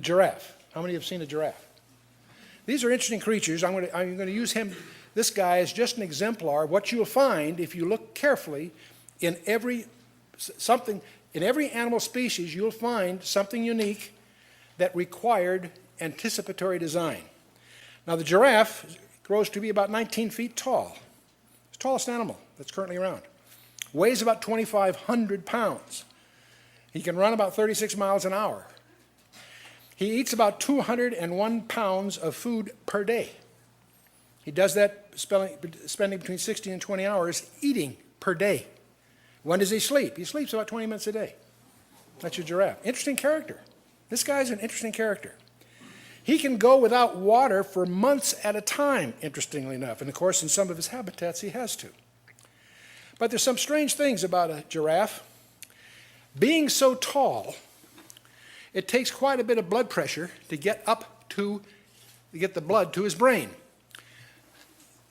giraffe. How many have seen a giraffe? These are interesting creatures. I'm going to use this guy as just an exemplar of what you'll find if you look carefully in every animal species. You'll find something unique that required anticipatory design. Now, the giraffe grows to be about 19 feet tall. It's the tallest animal that's currently around. Weighs about 2,500 pounds. He can run about 36 miles an hour. He eats about 201 pounds of food per day. He does that spending between 16 and 20 hours eating per day. When does he sleep? He sleeps about 20 minutes a day. That's your giraffe. Interesting character. This guy's an interesting character. He can go without water for months at a time, interestingly enough. And of course, in some of his habitats, he has to. But there's some strange things about a giraffe. Being so tall, it takes quite a bit of blood pressure to get the blood to his brain.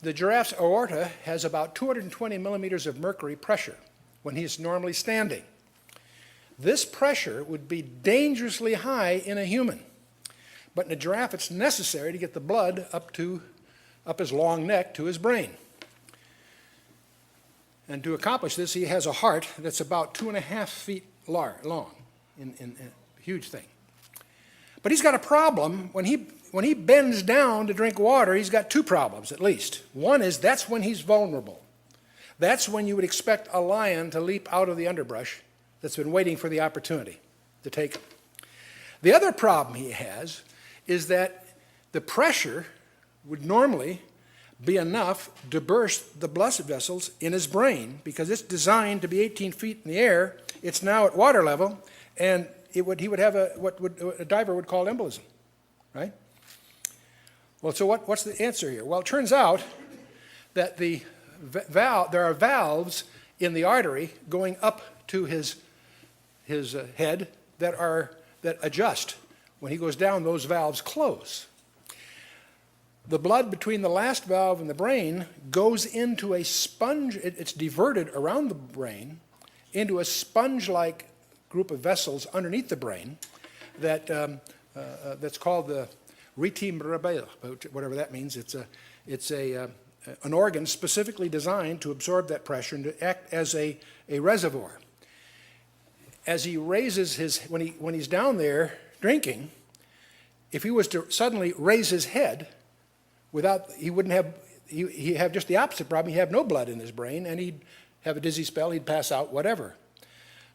The giraffe's aorta has about 220 millimeters of mercury pressure when he's normally standing. This pressure would be dangerously high in a human. But in a giraffe, it's necessary to get the blood up his long neck to his brain. And to accomplish this, he has a heart that's about 2.5 feet long, a huge thing. But he's got a problem. When he bends down to drink water, he's got two problems at least. One is that's when he's vulnerable. That's when you would expect a lion to leap out of the underbrush that's been waiting for the opportunity to take him. The other problem he has is that the pressure would normally be enough to burst the blood vessels in his brain because it's designed to be 18 feet in the air. It's now at water level, and he would have what a diver would call embolism, right? Well, so what's the answer here? Well, it turns out that there are valves in the artery going up to his head that adjust. When he goes down, those valves close. The blood between the last valve and the brain goes into a sponge. It's diverted around the brain into a sponge-like group of vessels underneath the brain that's called the retim rebel, whatever that means. It's an organ specifically designed to absorb that pressure and to act as a reservoir. As he raises when he's down there drinking, if he was to suddenly raise his head, he'd have just the opposite problem. He'd have no blood in his brain, and he'd have a dizzy spell, he'd pass out, whatever.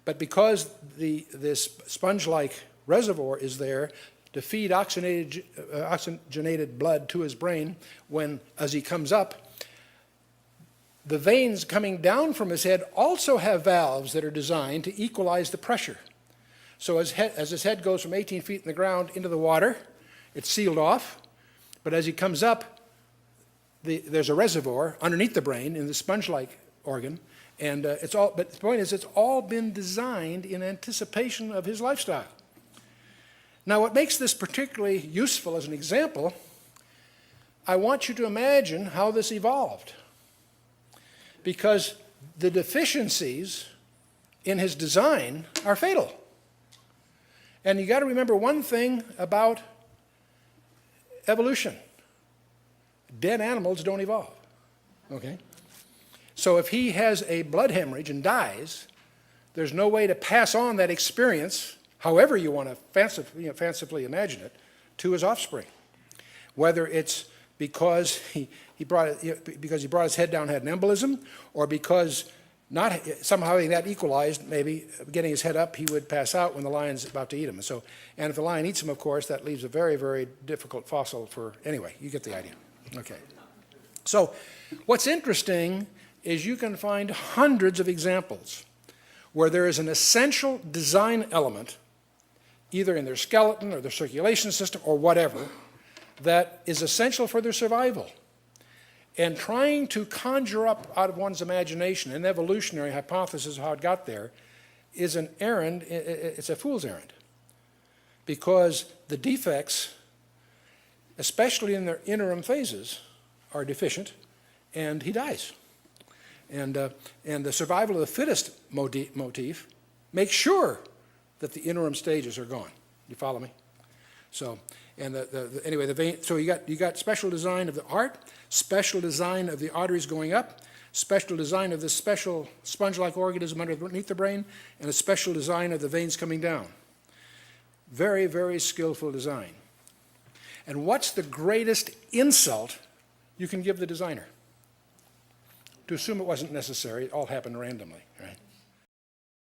But because this sponge-like reservoir is there to feed oxygenated blood to his brain as he comes up, the veins coming down from his head also have valves that are designed to equalize the pressure. So as his head goes from 18 feet in the ground into the water, it's sealed off. But as he comes up, there's a reservoir underneath the brain in the sponge-like organ, and but the point is, it's all been designed in anticipation of his lifestyle. Now, what makes this particularly useful as an example, I want you to imagine how this evolved, because the deficiencies in his design are fatal. And you got to remember one thing about evolution. Dead animals don't evolve, okay? So if he has a blood hemorrhage and dies, there's no way to pass on that experience, however you want to fancifully imagine it, to his offspring. Whether it's because he brought his head down, had an embolism, or because not somehow having that equalized, maybe getting his head up, he would pass out when the lion's about to eat him. And if the lion eats him, of course, that leaves a very, very difficult fossil anyway, you get the idea. Okay. So what's interesting is you can find hundreds of examples where there is an essential design element, either in their skeleton or their circulation system or whatever, that is essential for their survival. And trying to conjure up out of one's imagination an evolutionary hypothesis of how it got there is an errand, it's a fool's errand. Because the defects, especially in their interim phases, are deficient, and he dies. And the survival of the fittest motif makes sure that the interim stages are gone. You follow me? So, and anyway, the vein, so you got special design of the heart, special design of the arteries going up, special design of this special sponge-like organism underneath the brain, and a special design of the veins coming down. Very, very skillful design. And what's the greatest insult you can give the designer? To assume it wasn't necessary, it all happened randomly, right?